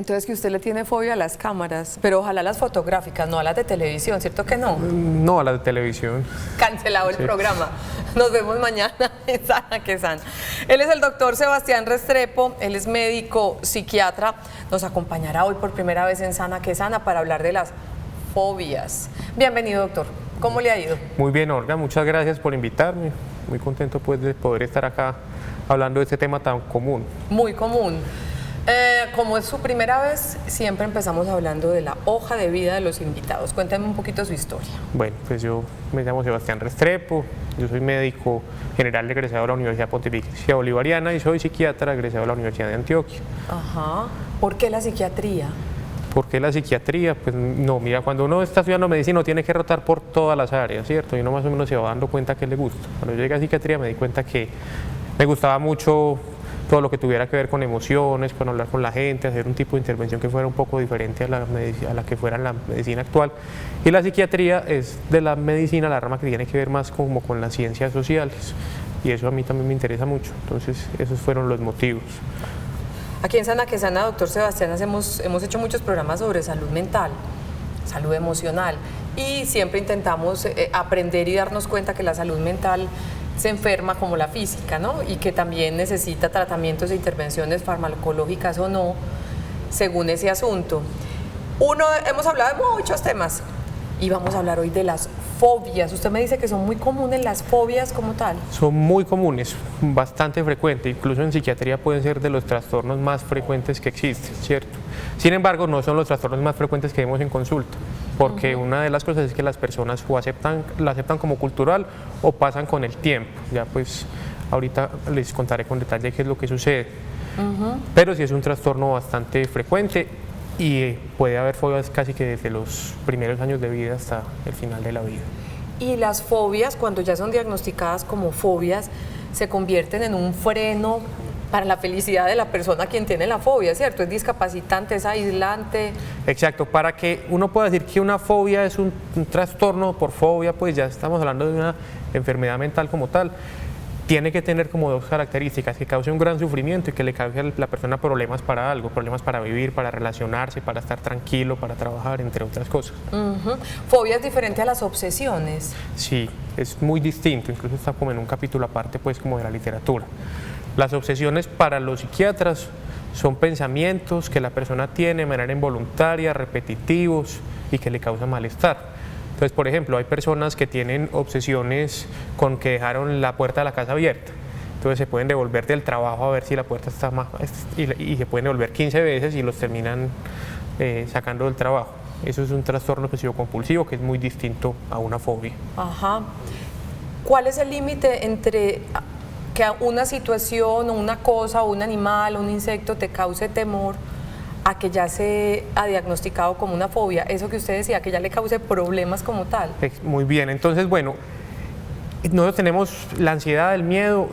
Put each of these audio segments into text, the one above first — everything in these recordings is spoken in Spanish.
Entonces que usted le tiene fobia a las cámaras, pero ojalá las fotográficas, no a las de televisión, ¿cierto que no? No, a la de televisión. Cancelado el programa. Nos vemos mañana en Sana que Sana. Él es el doctor Sebastián Restrepo, él es médico psiquiatra. Nos acompañará hoy por primera vez en Sana que Sana para hablar de las fobias. Bienvenido, doctor. ¿Cómo le ha ido? Muy bien, Olga, muchas gracias por invitarme. Muy contento pues de poder estar acá hablando de este tema tan común. Muy común. Como es su primera vez, siempre empezamos hablando de la hoja de vida de los invitados. Cuéntame un poquito su historia. Bueno, pues yo me llamo Sebastián Restrepo, yo soy médico general egresado de la Universidad Pontificia Bolivariana y soy psiquiatra egresado de la Universidad de Antioquia. Ajá. ¿Por qué la psiquiatría? ¿Por qué la psiquiatría? Pues no, mira, cuando uno está estudiando medicina uno tiene que rotar por todas las áreas, ¿cierto? Y uno más o menos se va dando cuenta que le gusta. Cuando yo llegué a psiquiatría me di cuenta que me gustaba mucho todo lo que tuviera que ver con emociones, con hablar con la gente, hacer un tipo de intervención que fuera un poco diferente a la que fuera la medicina actual. Y la psiquiatría es de la medicina la rama que tiene que ver más como con las ciencias sociales. Y eso a mí también me interesa mucho. Entonces, esos fueron los motivos. Aquí en Sana que Sana, doctor Sebastián, hemos hecho muchos programas sobre salud mental, salud emocional, y siempre intentamos aprender y darnos cuenta que la salud mental se enferma como la física, ¿no? Y que también necesita tratamientos e intervenciones farmacológicas o no, según ese asunto. Hemos hablado de muchos temas y vamos a hablar hoy de las fobias. Usted me dice que son muy comunes las fobias como tal. Son muy comunes, bastante frecuentes, incluso en psiquiatría pueden ser de los trastornos más frecuentes que existen, ¿cierto? Sin embargo, no son los trastornos más frecuentes que vemos en consulta, porque una de las cosas es que las personas o la aceptan como cultural o pasan con el tiempo. Ya pues ahorita les contaré con detalle qué es lo que sucede. Pero sí es un trastorno bastante frecuente y puede haber fobias casi que desde los primeros años de vida hasta el final de la vida. Y las fobias, cuando ya son diagnosticadas como fobias, se convierten en un freno para la felicidad de la persona quien tiene la fobia, ¿cierto? Es discapacitante, es aislante. Exacto, para que uno pueda decir que una fobia es un trastorno por fobia, pues ya estamos hablando de una enfermedad mental como tal. Tiene que tener como dos características, que cause un gran sufrimiento y que le cause a la persona problemas para algo, problemas para vivir, para relacionarse, para estar tranquilo, para trabajar, entre otras cosas. ¿Fobia es diferente a las obsesiones? Sí, es muy distinto, incluso está como en un capítulo aparte pues como de la literatura. Las obsesiones para los psiquiatras son pensamientos que la persona tiene de manera involuntaria, repetitivos y que le causan malestar. Entonces, por ejemplo, hay personas que tienen obsesiones con que dejaron la puerta de la casa abierta. Entonces se pueden devolver del trabajo a ver si la puerta está más... y se pueden devolver 15 veces y los terminan sacando del trabajo. Eso es un trastorno obsesivo compulsivo que es muy distinto a una fobia. Ajá. ¿Cuál es el límite entre que una situación o una cosa o un animal o un insecto te cause temor a que ya se ha diagnosticado como una fobia? Eso que usted decía, que ya le cause problemas como tal. Muy bien, entonces bueno, nosotros tenemos la ansiedad, el miedo,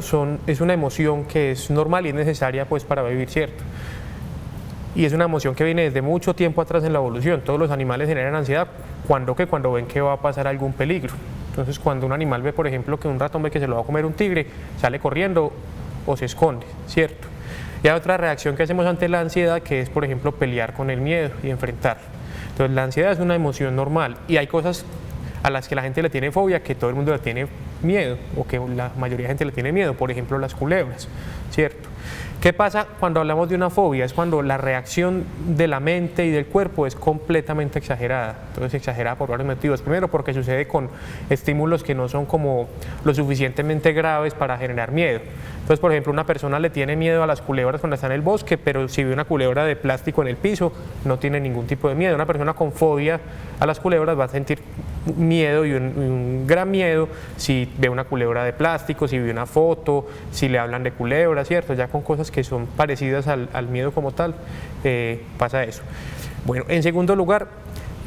es una emoción que es normal y es necesaria pues para vivir, ¿cierto? Y es una emoción que viene desde mucho tiempo atrás en la evolución. Todos los animales generan ansiedad cuando ven que va a pasar algún peligro. Entonces cuando un animal ve, por ejemplo, que un ratón ve que se lo va a comer un tigre, sale corriendo o se esconde, ¿cierto? Y hay otra reacción que hacemos ante la ansiedad que es, por ejemplo, pelear con el miedo y enfrentarlo. Entonces la ansiedad es una emoción normal y hay cosas a las que la gente le tiene fobia, que todo el mundo le tiene miedo o que la mayoría de gente le tiene miedo, por ejemplo las culebras, ¿cierto? ¿Qué pasa cuando hablamos de una fobia? Es cuando la reacción de la mente y del cuerpo es completamente exagerada. Entonces exagerada por varios motivos. Primero porque sucede con estímulos que no son como lo suficientemente graves para generar miedo. Entonces, por ejemplo, una persona le tiene miedo a las culebras cuando está en el bosque, pero si ve una culebra de plástico en el piso, no tiene ningún tipo de miedo. Una persona con fobia a las culebras va a sentir miedo y un gran miedo si ve una culebra de plástico, si ve una foto, si le hablan de culebras, ¿cierto? Ya con cosas que son parecidas al miedo como tal, pasa eso. Bueno, en segundo lugar,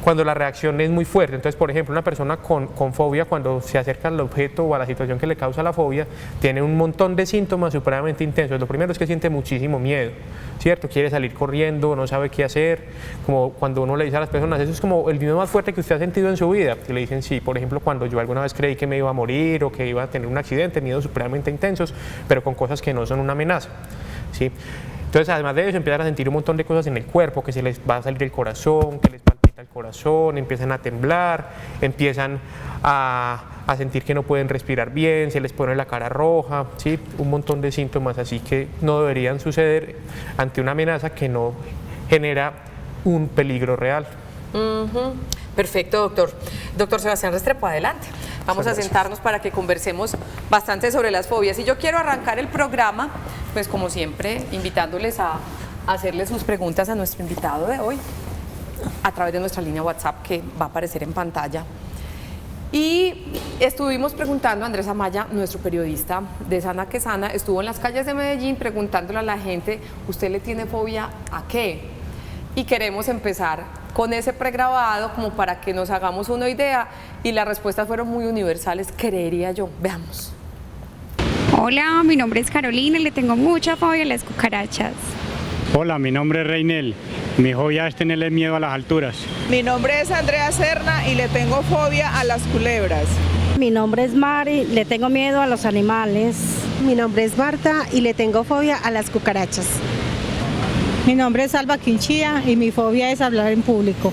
cuando la reacción es muy fuerte. Entonces, por ejemplo, una persona con fobia, cuando se acerca al objeto o a la situación que le causa la fobia, tiene un montón de síntomas supremamente intensos. Lo primero es que siente muchísimo miedo, ¿cierto? Quiere salir corriendo, no sabe qué hacer, como cuando uno le dice a las personas, eso es como el miedo más fuerte que usted ha sentido en su vida. Y le dicen, sí, por ejemplo, cuando yo alguna vez creí que me iba a morir o que iba a tener un accidente, miedos supremamente intensos, pero con cosas que no son una amenaza, ¿sí? Entonces, además de eso, empiezan a sentir un montón de cosas en el cuerpo, que se les va a salir el corazón, que les palpita el corazón, empiezan a temblar, empiezan a sentir que no pueden respirar bien, se les pone la cara roja, ¿sí? Un montón de síntomas así que no deberían suceder ante una amenaza que no genera un peligro real. Perfecto, doctor. Doctor Sebastián Restrepo, adelante. Vamos a sentarnos para que conversemos bastante sobre las fobias. Y yo quiero arrancar el programa, pues como siempre, invitándoles a hacerle sus preguntas a nuestro invitado de hoy a través de nuestra línea WhatsApp que va a aparecer en pantalla. Y estuvimos preguntando, Andrés Amaya, nuestro periodista de Sana que Sana, estuvo en las calles de Medellín preguntándole a la gente, ¿usted le tiene fobia a qué? Y queremos empezar con ese pregrabado como para que nos hagamos una idea y las respuestas fueron muy universales, creería yo. Veamos. Hola, mi nombre es Carolina y le tengo mucha fobia a las cucarachas. Hola, mi nombre es Reinel. Mi fobia es tenerle miedo a las alturas. Mi nombre es Andrea Serna y le tengo fobia a las culebras. Mi nombre es Mari, le tengo miedo a los animales. Mi nombre es Marta y le tengo fobia a las cucarachas. Mi nombre es Alba Quinchía y mi fobia es hablar en público.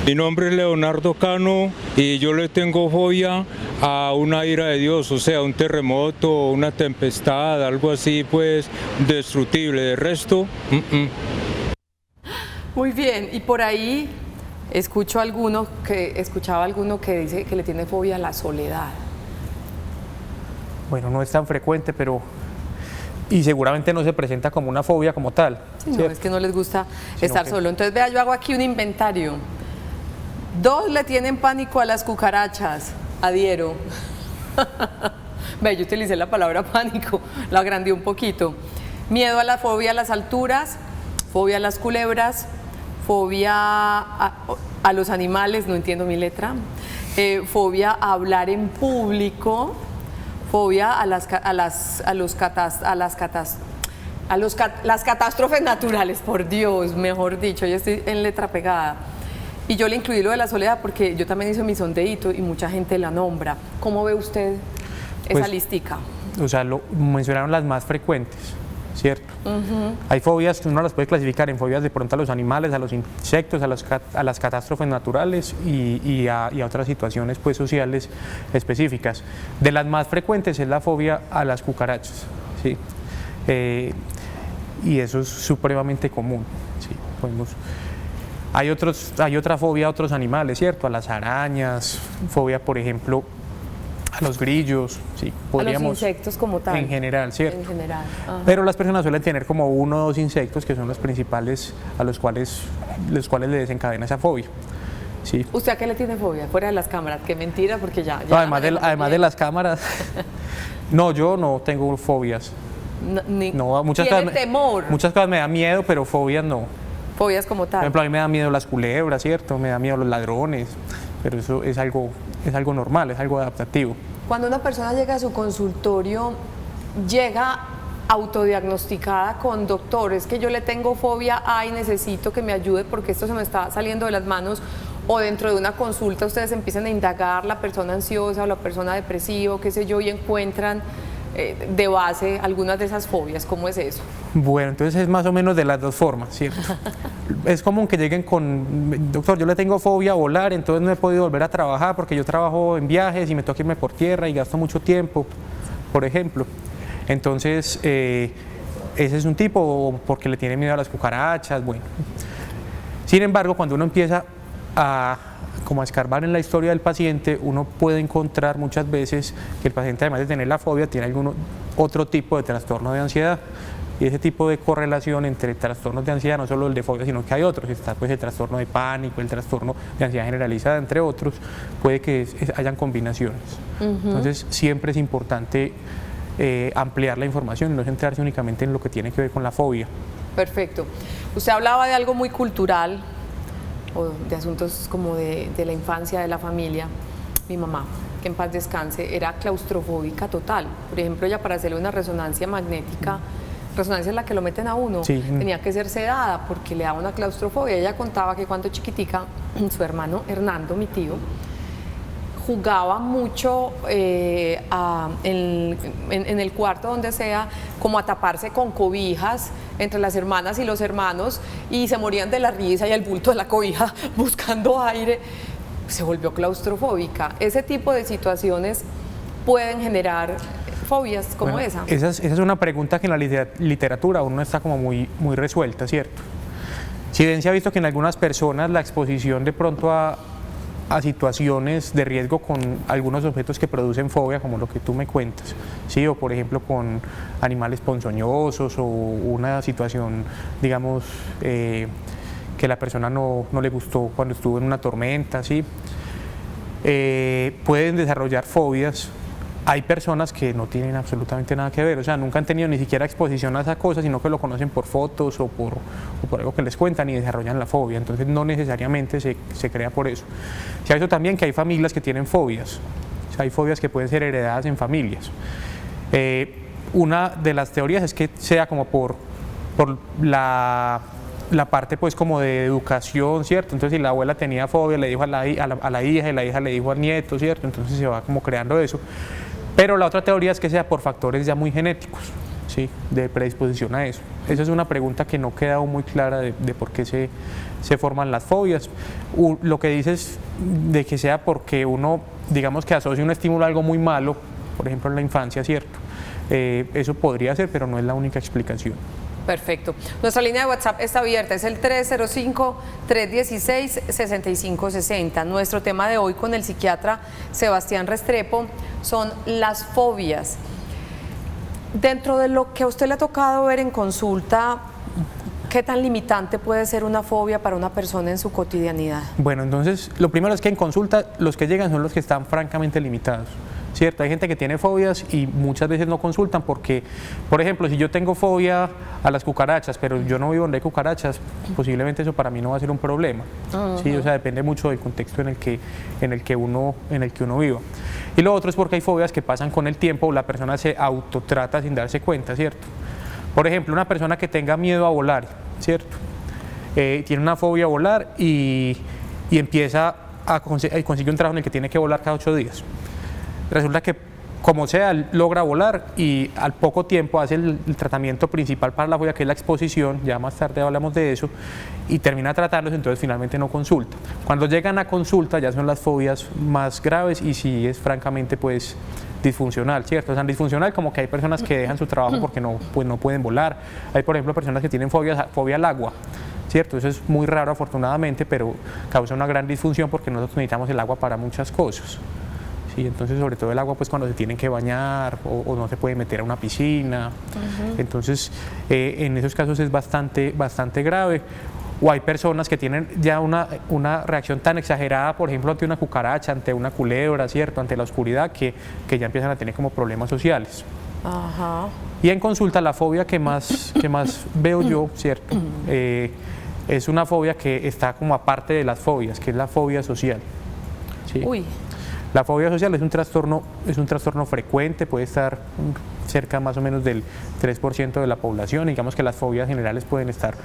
Mi nombre es Leonardo Cano y yo le tengo fobia a una ira de Dios, o sea, un terremoto, una tempestad, algo así pues destructible. De resto, Muy bien, y por ahí escuchaba alguno que dice que le tiene fobia a la soledad. Bueno, no es tan frecuente, pero y seguramente no se presenta como una fobia como tal. Sí, no, es que no les gusta estar solo. Entonces, vea, yo hago aquí un inventario. 2 le tienen pánico a las cucarachas, adhiero. Ve, yo utilicé la palabra pánico, la agrandé un poquito. Miedo a la fobia a las alturas, fobia a las culebras, fobia a los animales, no entiendo mi letra, fobia a hablar en público, fobia a las catástrofes naturales, por Dios, mejor dicho, yo estoy en letra pegada. Y yo le incluí lo de la soledad porque yo también hice mi sondeíto y mucha gente la nombra. ¿Cómo ve usted esa listica? O sea, mencionaron las más frecuentes, ¿cierto? Hay fobias que uno las puede clasificar en fobias de pronto a los animales, a los insectos, a las catástrofes naturales y a otras situaciones pues, sociales específicas. De las más frecuentes es la fobia a las cucarachas, ¿sí? Y eso es supremamente común, ¿sí? Hay otra fobia a otros animales, ¿cierto? A las arañas, fobia, por ejemplo, a los grillos, ¿sí? A los insectos como tal. En general, ¿cierto? En general. Ajá. Pero las personas suelen tener como 1 o 2 insectos que son los principales a los cuales le desencadena esa fobia. ¿Sí? ¿Usted a qué le tiene fobia? Fuera de las cámaras, qué mentira, porque ya no, además de las cámaras, no, yo no tengo fobias. Muchas cosas me da miedo, pero fobias no. Fobias como tal. Por ejemplo, a mí me da miedo las culebras, ¿cierto? Me da miedo los ladrones, pero eso es algo normal, es algo adaptativo. Cuando una persona llega a su consultorio, llega autodiagnosticada con doctores, que yo le tengo fobia a y necesito que me ayude porque esto se me está saliendo de las manos, o dentro de una consulta ustedes empiezan a indagar la persona ansiosa o la persona depresiva, qué sé yo, y encuentran de base algunas de esas fobias. ¿Cómo es eso? Bueno, entonces es más o menos de las dos formas, ¿cierto? Es común que lleguen con, doctor, yo le tengo fobia a volar, entonces no he podido volver a trabajar porque yo trabajo en viajes y me toca irme por tierra y gasto mucho tiempo, por ejemplo. Entonces, ese es un tipo, porque le tiene miedo a las cucarachas, bueno. Sin embargo, cuando uno empieza a escarbar en la historia del paciente, uno puede encontrar muchas veces que el paciente, además de tener la fobia, tiene otro tipo de trastorno de ansiedad. Y ese tipo de correlación entre trastornos de ansiedad, no solo el de fobia, sino que hay otros, está pues el trastorno de pánico, el trastorno de ansiedad generalizada, entre otros, puede que hayan combinaciones. Entonces, siempre es importante ampliar la información y no centrarse únicamente en lo que tiene que ver con la fobia. Perfecto. Usted hablaba de algo muy cultural, o de asuntos como de la infancia, de la familia. Mi mamá, que en paz descanse, era claustrofóbica total. Por ejemplo, ella para hacerle una resonancia magnética, resonancia en la que lo meten a uno, sí, tenía que ser sedada porque le daba una claustrofobia. Ella contaba que cuando chiquitica, su hermano Hernando, mi tío, jugaba mucho en el cuarto donde sea, como a taparse con cobijas, entre las hermanas y los hermanos y se morían de la risa y el bulto de la cobija buscando aire, se volvió claustrofóbica. Ese tipo de situaciones pueden generar fobias como esa. Esa es una pregunta que en la literatura aún no está como muy resuelta, ¿cierto? Si bien se ha visto que en algunas personas la exposición de pronto a situaciones de riesgo con algunos objetos que producen fobia, como lo que tú me cuentas, ¿sí? O por ejemplo con animales ponzoñosos o una situación, digamos, que la persona no le gustó cuando estuvo en una tormenta, ¿sí? Pueden desarrollar fobias. Hay personas que no tienen absolutamente nada que ver, o sea, nunca han tenido ni siquiera exposición a esa cosa, sino que lo conocen por fotos o por algo que les cuentan y desarrollan la fobia, entonces no necesariamente se crea por eso. Se ha visto también que hay familias que tienen fobias, o sea, hay fobias que pueden ser heredadas en familias. Una de las teorías es que sea como por la parte pues como de educación, ¿cierto? Entonces si la abuela tenía fobia, le dijo a la hija y la hija le dijo al nieto, ¿cierto? Entonces se va como creando eso. Pero la otra teoría es que sea por factores ya muy genéticos, ¿sí? De predisposición a eso. Esa es una pregunta que no queda aún muy clara de por qué se forman las fobias. Lo que dices de que sea porque uno, digamos que asocia un estímulo a algo muy malo, por ejemplo en la infancia, ¿cierto? Eso podría ser, pero no es la única explicación. Perfecto. Nuestra línea de WhatsApp está abierta, es el 305-316-6560. Nuestro tema de hoy con el psiquiatra Sebastián Restrepo son las fobias. Dentro de lo que a usted le ha tocado ver en consulta, ¿qué tan limitante puede ser una fobia para una persona en su cotidianidad? Bueno, entonces lo primero es que en consulta los que llegan son los que están francamente limitados. ¿Cierto? Hay gente que tiene fobias y muchas veces no consultan porque, por ejemplo, si yo tengo fobia a las cucarachas, pero yo no vivo donde hay cucarachas, posiblemente eso para mí no va a ser un problema. ¿Sí? O sea, depende mucho del contexto en el que uno viva. Y lo otro es porque hay fobias que pasan con el tiempo, la persona se autotrata sin darse cuenta, ¿cierto? Por ejemplo, una persona que tenga miedo a volar, ¿cierto? Tiene una fobia a volar y empieza a conseguir un trabajo en el que tiene que volar cada 8 días. Resulta que, como sea, logra volar y al poco tiempo hace el tratamiento principal para la fobia, que es la exposición, ya más tarde hablamos de eso, y termina tratándose, entonces finalmente no consulta. Cuando llegan a consulta ya son las fobias más graves y sí es francamente pues disfuncional, ¿cierto? O sea, disfuncional como que hay personas que dejan su trabajo porque no pueden volar. Hay, por ejemplo, personas que tienen fobia al agua, ¿cierto? Eso es muy raro afortunadamente, pero causa una gran disfunción porque nosotros necesitamos el agua para muchas cosas. Sí, entonces sobre todo el agua pues cuando se tienen que bañar o no se puede meter a una piscina, entonces en esos casos es bastante grave. O hay personas que tienen ya una reacción tan exagerada, por ejemplo, ante una cucaracha, ante una culebra, ¿cierto? Ante la oscuridad, que ya empiezan a tener como problemas sociales. Ajá. Y en consulta la fobia que más veo yo, ¿cierto? Es una fobia que está como aparte de las fobias, que es la fobia social. ¿Sí? Uy. La fobia social es un trastorno frecuente, puede estar cerca más o menos del 3% de la población. Digamos que las fobias generales pueden estar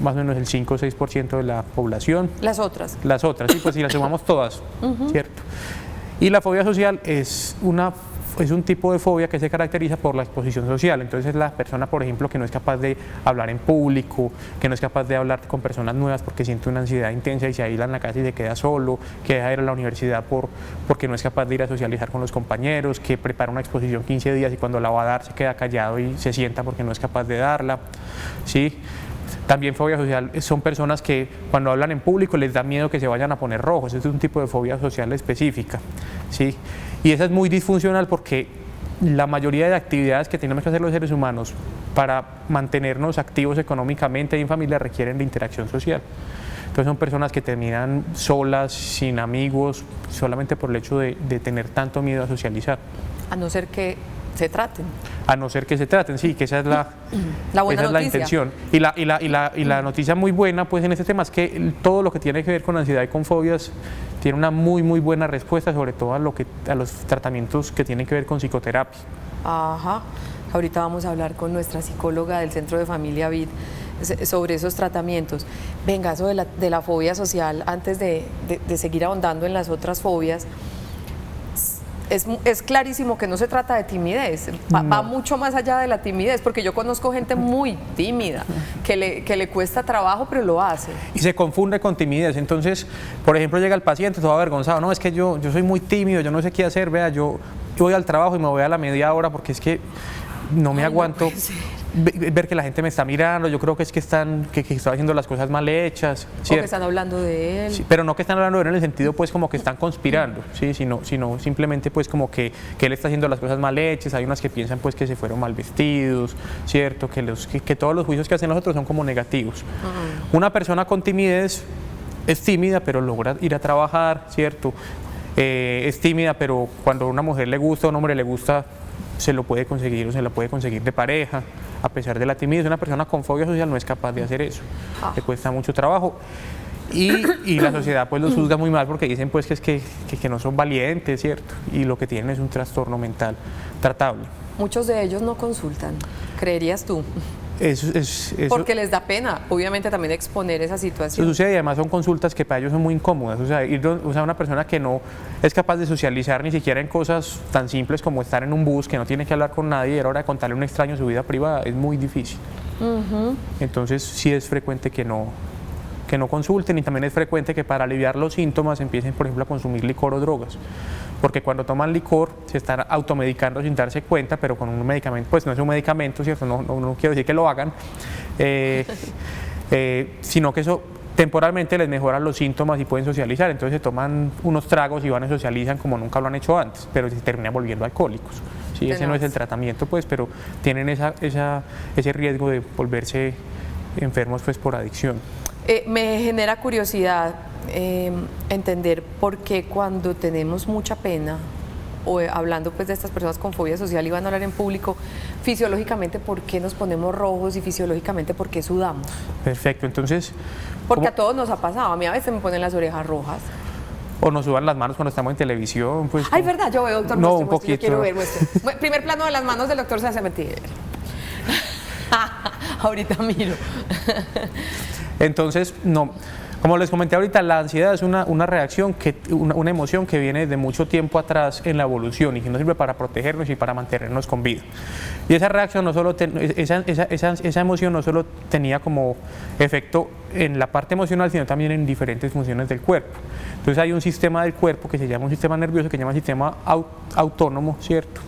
más o menos el 5 o 6% de la población. ¿Las otras? Las otras, sí, pues si las sumamos todas, ¿cierto? Y la fobia social es un tipo de fobia que se caracteriza por la exposición social. Entonces la persona, por ejemplo, que no es capaz de hablar en público, que no es capaz de hablar con personas nuevas porque siente una ansiedad intensa y se aísla en la casa y se queda solo, que deja de ir a la universidad porque no es capaz de ir a socializar con los compañeros, que prepara una exposición 15 días y cuando la va a dar se queda callado y se sienta porque no es capaz de darla, ¿sí? También fobia social son personas que cuando hablan en público les da miedo que se vayan a poner rojos. Este es un tipo de fobia social específica, ¿sí? Y esa es muy disfuncional porque la mayoría de actividades que tenemos que hacer los seres humanos para mantenernos activos económicamente y en familia requieren de interacción social. Entonces son personas que terminan solas, sin amigos, solamente por el hecho de tener tanto miedo a socializar. A no ser que se traten. A no ser que se traten, sí, que esa es la buena noticia. La intención. Y la noticia muy buena pues en este tema es que todo lo que tiene que ver con ansiedad y con fobias tiene una muy buena respuesta, sobre todo a los tratamientos que tienen que ver con psicoterapia. Ajá. Ahorita vamos a hablar con nuestra psicóloga del Centro de Familia VID sobre esos tratamientos. Venga, eso de la fobia social, antes de seguir ahondando en las otras fobias, es clarísimo que no se trata de timidez, va mucho más allá de la timidez, porque yo conozco gente muy tímida, que le cuesta trabajo, pero lo hace. Y se confunde con timidez. Entonces, por ejemplo, llega el paciente todo avergonzado, no, es que yo soy muy tímido, yo no sé qué hacer, vea, yo voy al trabajo y me voy a la media hora porque es que no me aguanto ver que la gente me está mirando, yo creo que es que que estoy haciendo las cosas mal hechas, ¿cierto? O que están hablando de él. Sí, pero no que están hablando de él en el sentido pues como que están conspirando, ¿sí? sino simplemente pues como que él está haciendo las cosas mal hechas. Hay unas que piensan pues que se fueron mal vestidos, ¿cierto? Que todos los juicios que hacen los otros son como negativos. Una persona con timidez es tímida pero logra ir a trabajar, ¿cierto? Es tímida pero cuando a una mujer le gusta o a un hombre le gusta, se lo puede conseguir o se la puede conseguir de pareja, a pesar de la timidez. Una persona con fobia social no es capaz de hacer eso, le cuesta mucho trabajo y la sociedad pues los juzga muy mal porque dicen pues que no son valientes, ¿cierto? Y lo que tienen es un trastorno mental tratable. Muchos de ellos no consultan, ¿creerías tú? Eso porque les da pena, obviamente, también exponer esa situación. Eso sucede y además son consultas que para ellos son muy incómodas. O sea, una persona que no es capaz de socializar ni siquiera en cosas tan simples como estar en un bus, que no tiene que hablar con nadie y a la hora de contarle a un extraño su vida privada, es muy difícil. Entonces sí es frecuente que no consulten, y también es frecuente que para aliviar los síntomas empiecen, por ejemplo, a consumir licor o drogas. Porque cuando toman licor se están automedicando sin darse cuenta, pero con un medicamento, pues no es un medicamento, ¿cierto? No quiero decir que lo hagan, sino que eso temporalmente les mejora los síntomas y pueden socializar. Entonces se toman unos tragos y van y socializan como nunca lo han hecho antes, pero se terminan volviendo alcohólicos. ¿Sí? Ese no es el tratamiento, pues, pero tienen ese riesgo de volverse enfermos pues, por adicción. Me genera curiosidad entender por qué cuando tenemos mucha pena, o hablando pues de estas personas con fobia social y van a hablar en público, fisiológicamente por qué nos ponemos rojos y fisiológicamente por qué sudamos. Perfecto, entonces... Porque a todos nos ha pasado, a mí a veces me ponen las orejas rojas. O nos suban las manos cuando estamos en televisión. Pues, ay, ¿verdad? Yo veo, doctor, no, muestre, un poquito. Yo quiero ver, muestre. Primer plano de las manos del doctor se hace mentir. Ahorita miro. Entonces, no, como les comenté ahorita, la ansiedad es una reacción, una emoción que viene de mucho tiempo atrás en la evolución y que nos sirve para protegernos y para mantenernos con vida. Y esa reacción no solo, esa emoción no solo tenía como efecto en la parte emocional, sino también en diferentes funciones del cuerpo. Entonces hay un sistema del cuerpo que se llama un sistema nervioso, que se llama sistema autónomo, ¿cierto?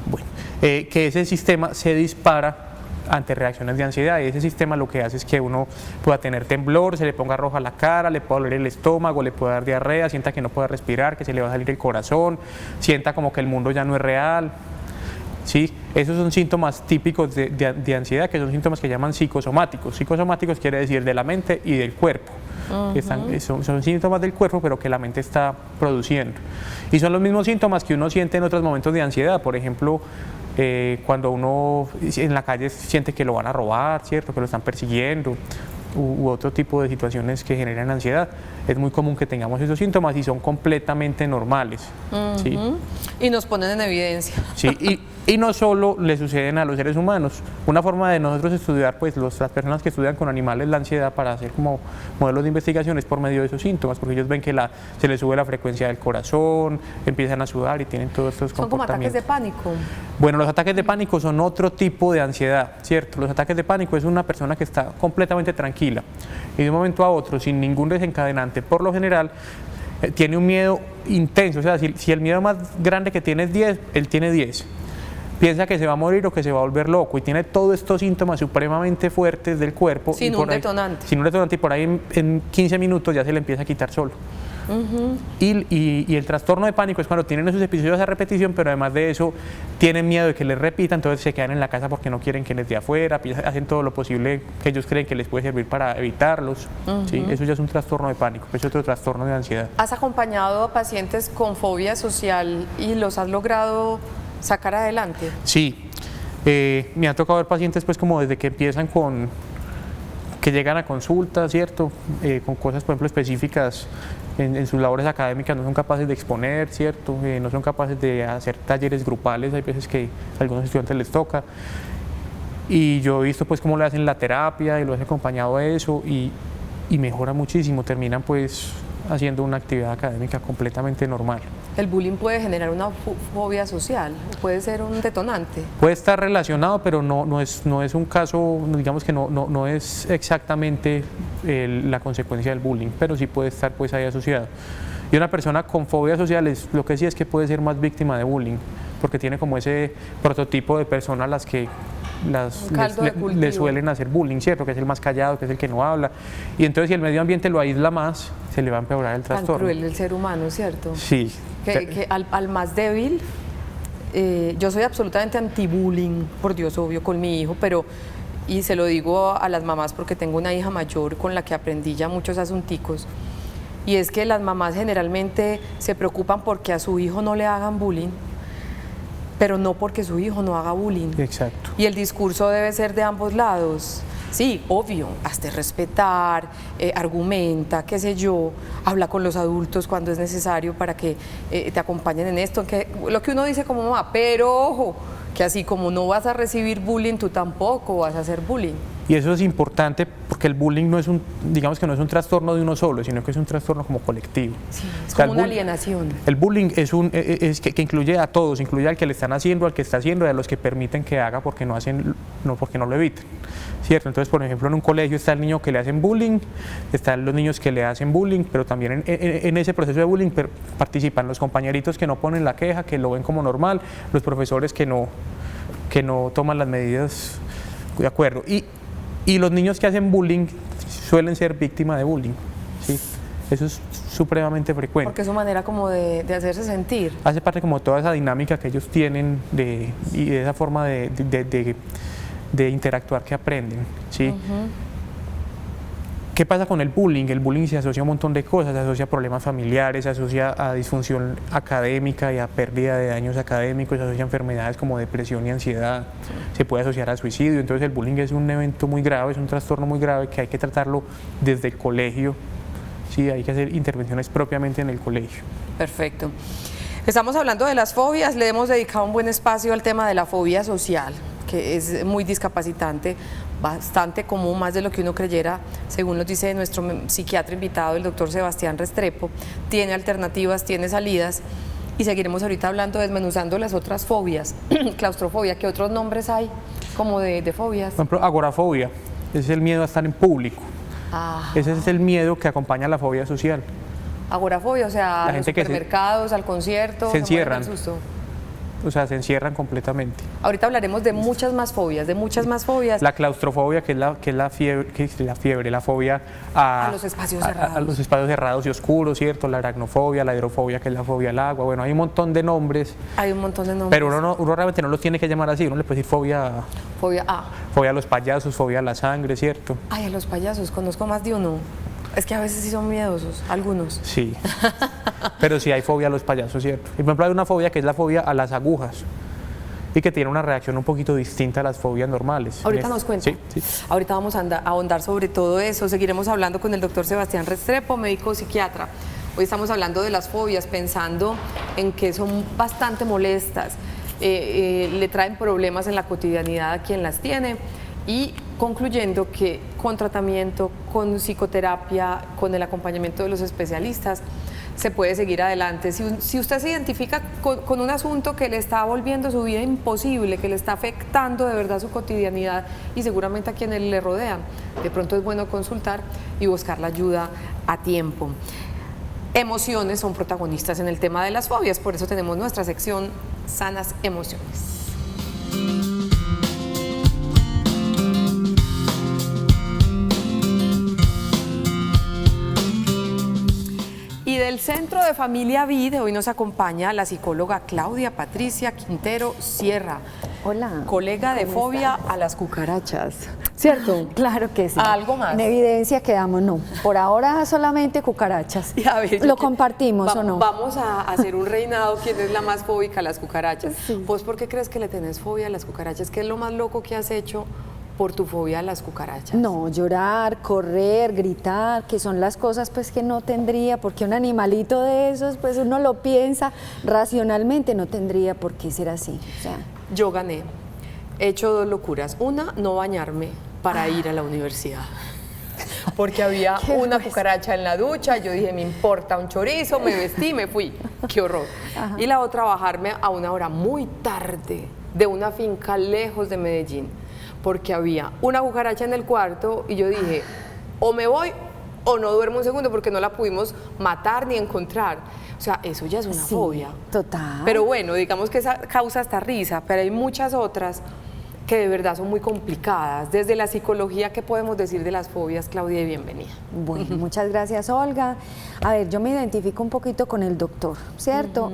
Bueno, que ese sistema se dispara ante reacciones de ansiedad, y ese sistema lo que hace es que uno pueda tener temblor, se le ponga roja la cara, le pueda doler el estómago, le pueda dar diarrea, sienta que no puede respirar, que se le va a salir el corazón, sienta como que el mundo ya no es real. ¿Sí? Esos son síntomas típicos de ansiedad, que son síntomas que llaman psicosomáticos. Psicosomáticos quiere decir de la mente y del cuerpo. Son síntomas del cuerpo, pero que la mente está produciendo. Y son los mismos síntomas que uno siente en otros momentos de ansiedad. Por ejemplo, cuando uno en la calle siente que lo van a robar, ¿cierto? Que lo están persiguiendo, u otro tipo de situaciones que generan ansiedad. Es muy común que tengamos esos síntomas y son completamente normales. ¿Sí? Y nos ponen en evidencia. Sí, y no solo le suceden a los seres humanos. Una forma de nosotros estudiar, pues las personas que estudian con animales la ansiedad para hacer como modelos de investigación es por medio de esos síntomas, porque ellos ven que se les sube la frecuencia del corazón, empiezan a sudar y tienen todos estos comportamientos. ¿Son como ataques de pánico? Bueno, los ataques de pánico son otro tipo de ansiedad, ¿cierto? Los ataques de pánico es una persona que está completamente tranquila y de un momento a otro, sin ningún desencadenante, por lo general, tiene un miedo intenso. O sea, si el miedo más grande que tiene es 10, él tiene 10. Piensa que se va a morir o que se va a volver loco y tiene todos estos síntomas supremamente fuertes del cuerpo. Sin un detonante. Sin un detonante, y por ahí en 15 minutos ya se le empieza a quitar solo. Y el trastorno de pánico es cuando tienen esos episodios a repetición, pero además de eso tienen miedo de que les repita, entonces se quedan en la casa porque no quieren que les dé afuera, hacen todo lo posible que ellos creen que les puede servir para evitarlos. ¿Sí? Eso ya es un trastorno de pánico, es otro trastorno de ansiedad. ¿Has acompañado a pacientes con fobia social y los has logrado sacar adelante? Sí, me ha tocado ver pacientes pues como desde que empiezan que llegan a consulta, ¿cierto? Con cosas, por ejemplo, específicas en sus labores académicas, no son capaces de exponer, ¿cierto? No son capaces de hacer talleres grupales, hay veces que a algunos estudiantes les toca. Y yo he visto pues cómo le hacen la terapia y lo han acompañado a eso y mejora muchísimo, terminan pues haciendo una actividad académica completamente normal. ¿El bullying puede generar una fobia social? ¿Puede ser un detonante? Puede estar relacionado, pero no es un caso, digamos que no es exactamente la consecuencia del bullying, pero sí puede estar pues ahí asociado. Y una persona con fobias sociales, lo que sí es que puede ser más víctima de bullying, porque tiene como ese prototipo de persona a las que le suelen hacer bullying, ¿cierto? Que es el más callado, que es el que no habla. Y entonces si el medio ambiente lo aísla más, se le va a empeorar el trastorno. Tan cruel el ser humano, ¿cierto? Sí. Que al más débil, yo soy absolutamente anti-bullying, por Dios, obvio, con mi hijo, pero, y se lo digo a las mamás porque tengo una hija mayor con la que aprendí ya muchos asunticos, y es que las mamás generalmente se preocupan porque a su hijo no le hagan bullying, pero no porque su hijo no haga bullying. Exacto. Y el discurso debe ser de ambos lados. Sí, obvio, hazte respetar, argumenta, qué sé yo, habla con los adultos cuando es necesario para que te acompañen en esto, lo que uno dice como mamá, pero ojo, que así como no vas a recibir bullying, tú tampoco vas a hacer bullying. Y eso es importante porque el bullying no es digamos que no es un trastorno de uno solo, sino que es un trastorno como colectivo. Sí, es como una alienación. El bullying es que incluye a todos, incluye al que le están haciendo, al que está haciendo y a los que permiten que haga porque porque no lo evitan, ¿cierto? Entonces, por ejemplo, en un colegio está el niño que le hacen bullying, están los niños que le hacen bullying, pero también en ese proceso de bullying participan los compañeritos que no ponen la queja, que lo ven como normal, los profesores que no toman las medidas de acuerdo. Y los niños que hacen bullying suelen ser víctimas de bullying, ¿sí? Eso es supremamente frecuente. Porque es su manera como de hacerse sentir. Hace parte como toda esa dinámica que ellos tienen y de esa forma de interactuar que aprenden, ¿sí? ¿Qué pasa con el bullying? El bullying se asocia a un montón de cosas, se asocia a problemas familiares, se asocia a disfunción académica y a pérdida de daños académicos, se asocia a enfermedades como depresión y ansiedad, se puede asociar a suicidio. Entonces el bullying es un evento muy grave, es un trastorno muy grave que hay que tratarlo desde el colegio, sí, hay que hacer intervenciones propiamente en el colegio. Perfecto. Estamos hablando de las fobias, le hemos dedicado un buen espacio al tema de la fobia social, que es muy discapacitante, bastante común, más de lo que uno creyera, según nos dice nuestro psiquiatra invitado, el doctor Sebastián Restrepo. Tiene alternativas, tiene salidas, y seguiremos ahorita hablando, desmenuzando las otras fobias. Claustrofobia, ¿qué otros nombres hay como de fobias? Por ejemplo, agorafobia, es el miedo a estar en público. Ajá. Ese es el miedo que acompaña a la fobia social. Agorafobia, o sea, a los supermercados, al concierto, se encierran. O sea, se encierran completamente. Ahorita hablaremos de muchas más fobias, La claustrofobia, que es la fiebre, la fobia a los espacios cerrados. A los espacios cerrados y oscuros, ¿cierto? La aracnofobia, la hidrofobia, que es la fobia al agua. Bueno, hay un montón de nombres. Hay un montón de nombres. Pero uno realmente no los tiene que llamar así, uno le puede decir fobia a los payasos, fobia a la sangre, ¿cierto? Ay, a los payasos, conozco más de uno. Es que a veces sí son miedosos, algunos. Sí, pero sí hay fobia a los payasos, ¿cierto? Y por ejemplo hay una fobia que es la fobia a las agujas y que tiene una reacción un poquito distinta a las fobias normales. Ahorita nos cuenta. Sí. Ahorita vamos a ahondar sobre todo eso. Seguiremos hablando con el doctor Sebastián Restrepo, médico psiquiatra. Hoy estamos hablando de las fobias, pensando en que son bastante molestas, le traen problemas en la cotidianidad a quien las tiene, y concluyendo que con tratamiento, con psicoterapia, con el acompañamiento de los especialistas, se puede seguir adelante. Si usted se identifica con un asunto que le está volviendo su vida imposible, que le está afectando de verdad su cotidianidad y seguramente a quienes le rodean, de pronto es bueno consultar y buscar la ayuda a tiempo. Emociones son protagonistas en el tema de las fobias, por eso tenemos nuestra sección Sanas Emociones. Y del Centro de Familia Vida hoy nos acompaña la psicóloga Claudia Patricia Quintero Sierra. Hola. Colega de fobia a las cucarachas, ¿cierto? Claro que sí. ¿Algo más? En evidencia quedamos, no. Por ahora solamente cucarachas. Y a ver, ¿Lo compartimos o no? Vamos a hacer un reinado. ¿Quién es la más fóbica a las cucarachas? Sí. ¿Vos por qué crees que le tenés fobia a las cucarachas? ¿Qué es lo más loco que has hecho por tu fobia a las cucarachas? No, llorar, correr, gritar, que son las cosas pues que no tendría, porque un animalito de esos, pues uno lo piensa racionalmente, no tendría por qué ser así. O sea, yo gané. He hecho dos locuras. Una, no bañarme para ir a la universidad. porque había una cucaracha en la ducha. Yo dije, me importa un chorizo, me vestí, me fui. Qué horror. Ajá. Y la otra, bajarme a una hora muy tarde de una finca lejos de Medellín, porque había una cucaracha en el cuarto y yo dije, o me voy o no duermo un segundo, porque no la pudimos matar ni encontrar. O sea, eso ya es una fobia. Total. Pero bueno, digamos que esa causa hasta risa, pero hay muchas otras que de verdad son muy complicadas. Desde la psicología, ¿qué podemos decir de las fobias, Claudia? Y bienvenida. Bueno, muchas gracias, Olga. A ver, yo me identifico un poquito con el doctor, ¿cierto?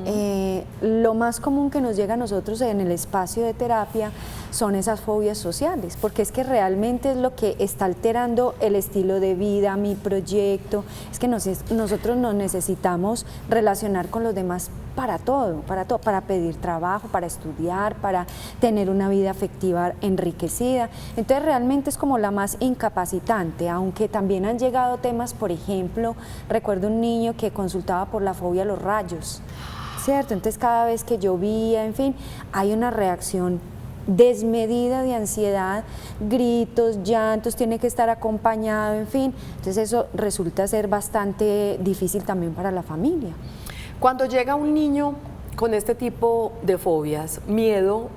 Lo más común que nos llega a nosotros en el espacio de terapia son esas fobias sociales, porque es que realmente es lo que está alterando el estilo de vida, mi proyecto. Es que nosotros nos necesitamos relacionar con los demás para todo, para pedir trabajo, para estudiar, para tener una vida afectiva enriquecida. Entonces realmente es como la más incapacitante, aunque también han llegado temas, por ejemplo, recuerdo un niño que consultaba por la fobia a los rayos, ¿cierto? Entonces cada vez que llovía, en fin, hay una reacción desmedida de ansiedad, gritos, llantos, tiene que estar acompañado, en fin. Entonces eso resulta ser bastante difícil también para la familia. Cuando llega un niño con este tipo de fobias, miedo,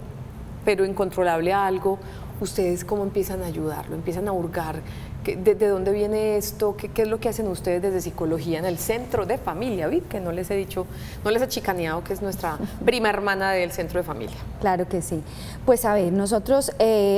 pero incontrolable a algo, ¿ustedes cómo empiezan a ayudarlo? ¿Empiezan a hurgar? ¿De dónde viene esto? ¿Qué es lo que hacen ustedes desde psicología en el centro de familia? ¿Vi? Que no les he dicho, no les he chicaneado, que es nuestra prima hermana del centro de familia. Claro que sí. Pues a ver, nosotros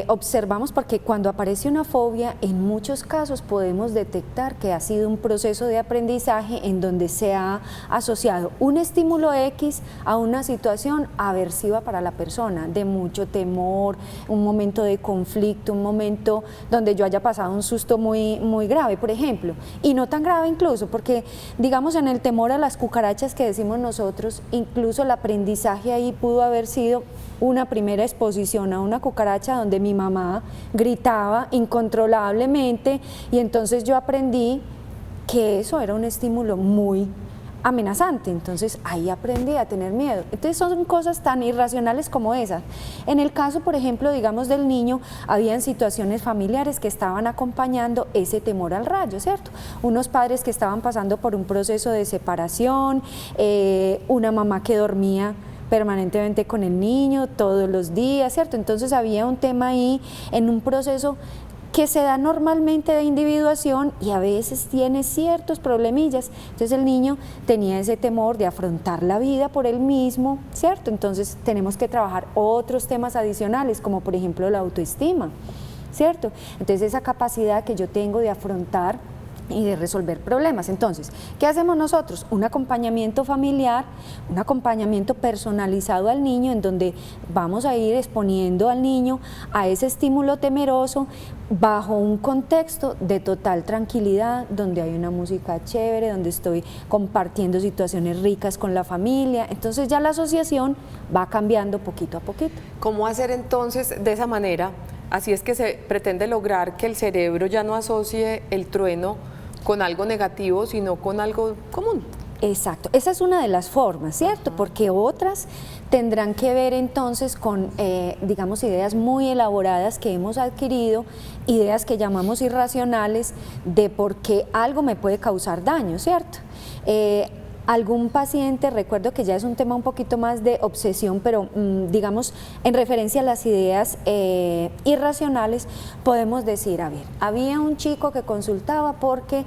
observamos, porque cuando aparece una fobia, en muchos casos podemos detectar que ha sido un proceso de aprendizaje en donde se ha asociado un estímulo X a una situación aversiva para la persona, de mucho temor, un momento de conflicto, un momento donde yo haya pasado un susto muy grave, por ejemplo, y no tan grave incluso, porque digamos en el temor a las cucarachas que decimos nosotros, incluso el aprendizaje ahí pudo haber sido una primera exposición a una cucaracha donde mi mamá gritaba incontrolablemente y entonces yo aprendí que eso era un estímulo muy amenazante, entonces ahí aprendí a tener miedo. Entonces son cosas tan irracionales como esas. En el caso, por ejemplo, digamos del niño, habían situaciones familiares que estaban acompañando ese temor al rayo, ¿cierto? Unos padres que estaban pasando por un proceso de separación, una mamá que dormía permanentemente con el niño todos los días, ¿cierto? Entonces había un tema ahí en un proceso que se da normalmente de individuación y a veces tiene ciertos problemillas. Entonces el niño tenía ese temor de afrontar la vida por él mismo, ¿cierto? Entonces tenemos que trabajar otros temas adicionales, como por ejemplo la autoestima, ¿cierto? Entonces esa capacidad que yo tengo de afrontar y de resolver problemas. Entonces, ¿qué hacemos nosotros? Un acompañamiento familiar, un acompañamiento personalizado al niño, en donde vamos a ir exponiendo al niño a ese estímulo temeroso bajo un contexto de total tranquilidad, donde hay una música chévere, donde estoy compartiendo situaciones ricas con la familia. Entonces ya la asociación va cambiando poquito a poquito. ¿Cómo hacer entonces de esa manera? Así es que se pretende lograr que el cerebro ya no asocie el trueno con algo negativo, sino con algo común. Exacto, esa es una de las formas, ¿cierto? Porque otras tendrán que ver entonces con, digamos, ideas muy elaboradas que hemos adquirido, ideas que llamamos irracionales de por qué algo me puede causar daño, ¿cierto? Algún paciente, recuerdo que ya es un tema un poquito más de obsesión, pero digamos en referencia a las ideas irracionales, podemos decir, a ver, había un chico que consultaba porque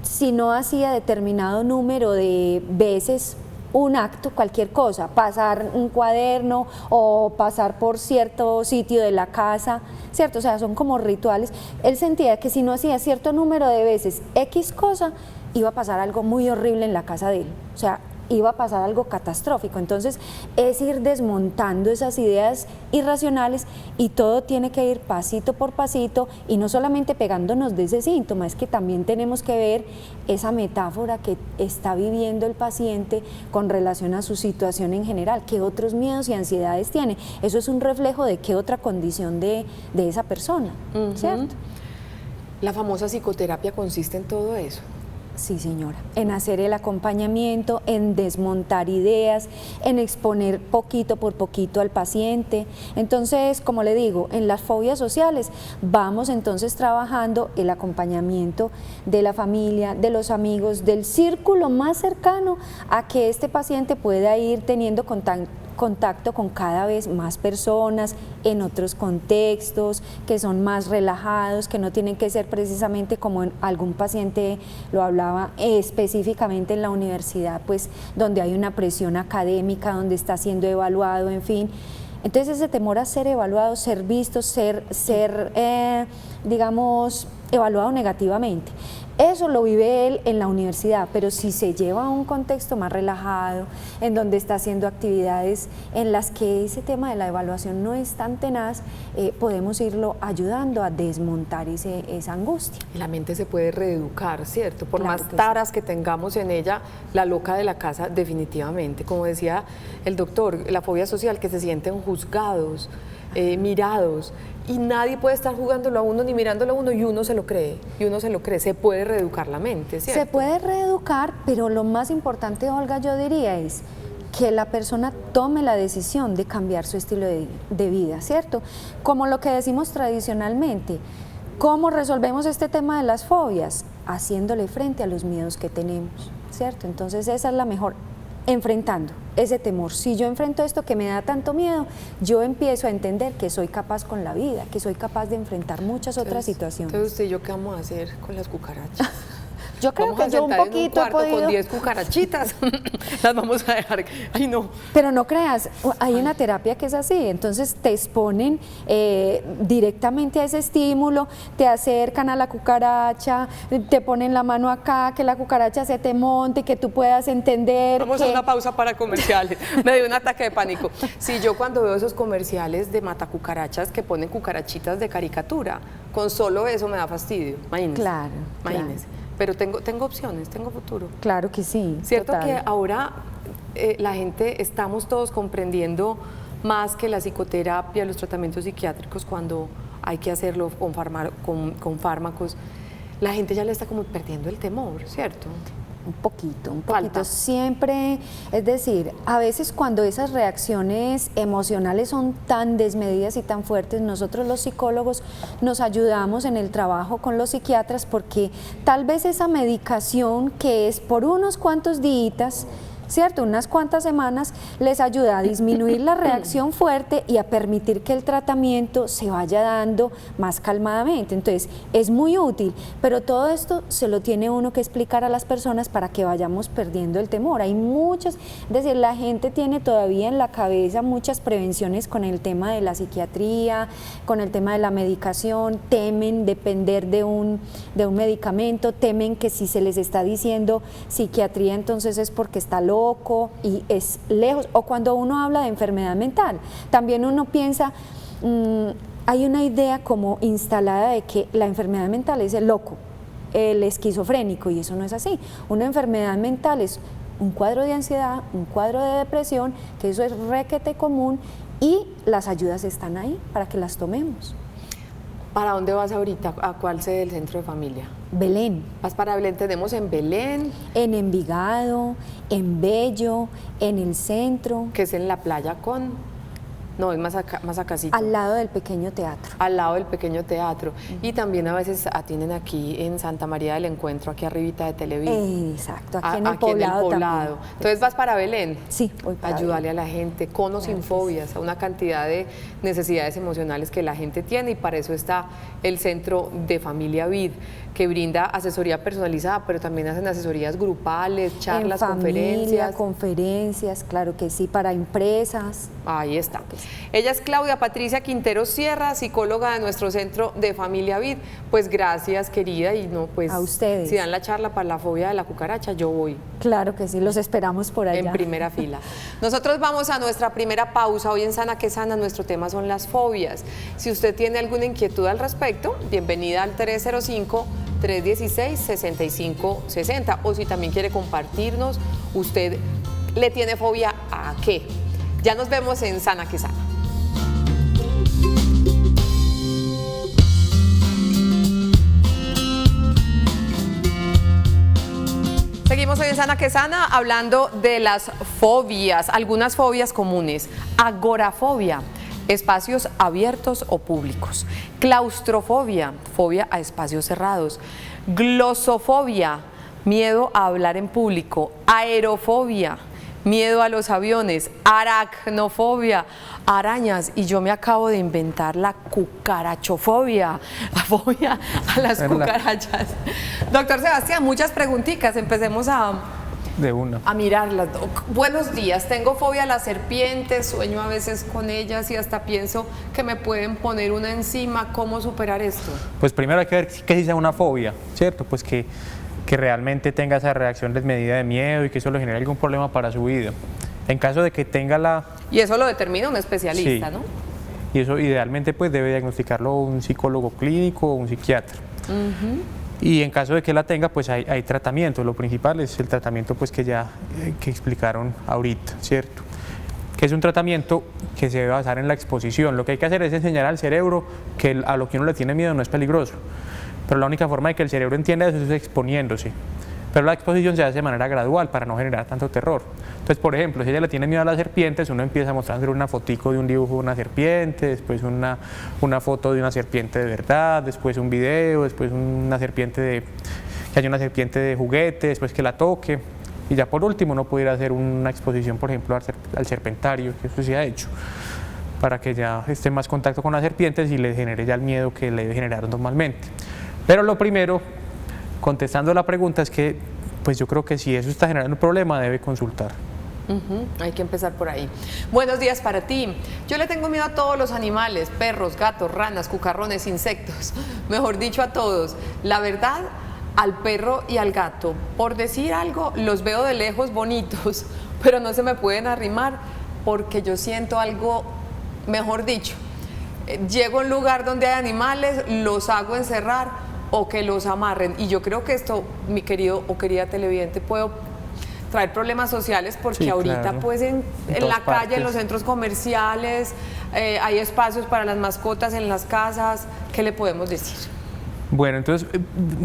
si no hacía determinado número de veces un acto, cualquier cosa, pasar un cuaderno o pasar por cierto sitio de la casa, ¿cierto? O sea, son como rituales. Él sentía que si no hacía cierto número de veces X cosa, iba a pasar algo muy horrible en la casa de él, o sea, iba a pasar algo catastrófico. Entonces es ir desmontando esas ideas irracionales y todo tiene que ir pasito por pasito y no solamente pegándonos de ese síntoma, es que también tenemos que ver esa metáfora que está viviendo el paciente con relación a su situación en general, qué otros miedos y ansiedades tiene. Eso es un reflejo de qué otra condición de esa persona, ¿cierto? La famosa psicoterapia consiste en todo eso. Sí, señora, en hacer el acompañamiento, en desmontar ideas, en exponer poquito por poquito al paciente. Entonces, como le digo, en las fobias sociales vamos entonces trabajando el acompañamiento de la familia, de los amigos, del círculo más cercano a que este paciente pueda ir teniendo contacto con cada vez más personas en otros contextos, que son más relajados, que no tienen que ser precisamente como en algún paciente lo hablaba específicamente en la universidad, pues donde hay una presión académica, donde está siendo evaluado, en fin. Entonces ese temor a ser evaluado, ser visto, digamos, evaluado negativamente. Eso lo vive él en la universidad, pero si se lleva a un contexto más relajado, en donde está haciendo actividades en las que ese tema de la evaluación no es tan tenaz, podemos irlo ayudando a desmontar esa angustia. La mente se puede reeducar, ¿cierto? Por Claro más que taras que tengamos en ella, la loca de la casa definitivamente. Como decía el doctor, la fobia social, que se sienten juzgados, mirados, y nadie puede estar jugándolo a uno ni mirándolo a uno, y uno se lo cree, se puede reeducar la mente, ¿cierto? Se puede reeducar, pero lo más importante, Olga, yo diría es que la persona tome la decisión de cambiar su estilo de vida, ¿cierto? Como lo que decimos tradicionalmente, ¿cómo resolvemos este tema de las fobias? Haciéndole frente a los miedos que tenemos, ¿cierto? Entonces esa es la mejor, enfrentando ese temor. Si yo enfrento esto que me da tanto miedo, yo empiezo a entender que soy capaz con la vida, que soy capaz de enfrentar muchas otras situaciones. Entonces, ¿usted y yo qué vamos a hacer con las cucarachas? Yo creo vamos que yo un poquito en un cuarto he podido... con 10 cucarachitas, las vamos a dejar, ay no. Pero no creas, hay una terapia que es así, entonces te exponen directamente a ese estímulo, te acercan a la cucaracha, te ponen la mano acá, que la cucaracha se te monte, que tú puedas entender. Vamos a una pausa para comerciales, me dio un ataque de pánico. Sí, yo cuando veo esos comerciales de matacucarachas que ponen cucarachitas de caricatura, con solo eso me da fastidio, imagínense. Claro, imagínense. claro. Pero tengo opciones, tengo futuro. Claro que sí. Cierto total. que ahora la gente, estamos todos comprendiendo más que la psicoterapia, los tratamientos psiquiátricos cuando hay que hacerlo con fármacos. La gente ya le está como perdiendo el temor, ¿cierto? Un poquito. Falta. Siempre, es decir, a veces cuando esas reacciones emocionales son tan desmedidas y tan fuertes, nosotros los psicólogos nos ayudamos en el trabajo con los psiquiatras porque tal vez esa medicación que es por unos cuantos días, ¿cierto? Unas cuantas semanas, les ayuda a disminuir la reacción fuerte y a permitir que el tratamiento se vaya dando más calmadamente. Entonces, es muy útil, pero todo esto se lo tiene uno que explicar a las personas para que vayamos perdiendo el temor. Hay muchas, es decir, la gente tiene todavía en la cabeza muchas prevenciones con el tema de la psiquiatría, con el tema de la medicación, temen depender de un medicamento, temen que si se les está diciendo psiquiatría, entonces es porque está loco y es lejos, o cuando uno habla de enfermedad mental, también uno piensa, hay una idea como instalada de que la enfermedad mental es el loco, el esquizofrénico, y eso no es así. Una enfermedad mental es un cuadro de ansiedad, un cuadro de depresión, que eso es requete común y las ayudas están ahí para que las tomemos. ¿Para dónde vas ahorita? ¿A cuál sede del centro de familia? Belén. ¿Vas para Belén? Tenemos en Belén. En Envigado, en Bello, en el centro. Que es en la playa con... No, es más acasito. Al lado del pequeño teatro. Al lado del pequeño teatro. Y también a veces atienden aquí en Santa María del Encuentro, aquí arribita de Televid. Exacto, aquí en el poblado también. Entonces vas para Belén. Sí, voy para ayudarle Belén. a la gente, con o sin fobias, a una cantidad de necesidades emocionales que la gente tiene, y para eso está el Centro de Familia Vid, que brinda asesoría personalizada, pero también hacen asesorías grupales, charlas, conferencias, claro que sí, para empresas. Ahí está. Ella es Claudia Patricia Quintero Sierra, psicóloga de nuestro Centro de Familia Vid. Pues gracias, querida, y no, pues a ustedes. Si dan la charla para la fobia de la cucaracha, yo voy. Claro que sí, los esperamos por allá. En primera fila. Nosotros vamos a nuestra primera pausa. Hoy en Sana que Sana nuestro tema son las fobias. Si usted tiene alguna inquietud al respecto, bienvenida al 305-316-6560. O si también quiere compartirnos, ¿usted le tiene fobia a qué? Ya nos vemos en Sana que Sana. Sana que Sana hablando de las fobias, algunas fobias comunes. Agorafobia, espacios abiertos o públicos. Claustrofobia, fobia a espacios cerrados. Glosofobia, miedo a hablar en público. Aerofobia, miedo a los aviones. Aracnofobia, arañas. Y yo me acabo de inventar la cucarachofobia, la fobia a las cucarachas. Doctor Sebastián, muchas preguntitas, empecemos a mirarlas. Buenos días, tengo fobia a las serpientes, sueño a veces con ellas y hasta pienso que me pueden poner una encima. ¿Cómo superar esto? Pues primero hay que ver que sí sea una fobia, ¿cierto? Pues que realmente tenga esa reacción desmedida de miedo y que eso le genere algún problema para su vida. En caso de que tenga la... Y eso lo determina un especialista, sí, ¿no? Y eso idealmente pues debe diagnosticarlo un psicólogo clínico o un psiquiatra. Y en caso de que la tenga, pues hay tratamiento. Lo principal es el tratamiento pues que explicaron ahorita, ¿cierto? Que es un tratamiento que se debe basar en la exposición. Lo que hay que hacer es enseñar al cerebro que a lo que uno le tiene miedo no es peligroso. Pero la única forma de que el cerebro entienda eso es exponiéndose. Pero la exposición se hace de manera gradual para no generar tanto terror. Entonces, por ejemplo, si ella le tiene miedo a las serpientes, uno empieza a mostrarle una fotico de un dibujo de una serpiente, después una foto de una serpiente de verdad, después un video, después que haya una serpiente de juguete, después que la toque. Y ya por último uno pudiera hacer una exposición, por ejemplo, al serpentario, que eso se ha hecho, para que ya esté en más contacto con las serpientes y le genere ya el miedo que le debe generar normalmente. Pero lo primero, contestando la pregunta, es que pues yo creo que si eso está generando un problema debe consultar. Hay que empezar por ahí. Buenos días para ti. Yo le tengo miedo a todos los animales, perros, gatos, ranas, cucarrones, insectos, mejor dicho a todos. La verdad, al perro y al gato, por decir algo, los veo de lejos bonitos, pero no se me pueden arrimar porque yo siento algo, mejor dicho, llego a un lugar donde hay animales, los hago encerrar o que los amarren. Y yo creo que esto, mi querido o querida televidente, puedo traer problemas sociales porque sí, ahorita claro, pues en la calle, en los centros comerciales, hay espacios para las mascotas en las casas. ¿Qué le podemos decir? Bueno, entonces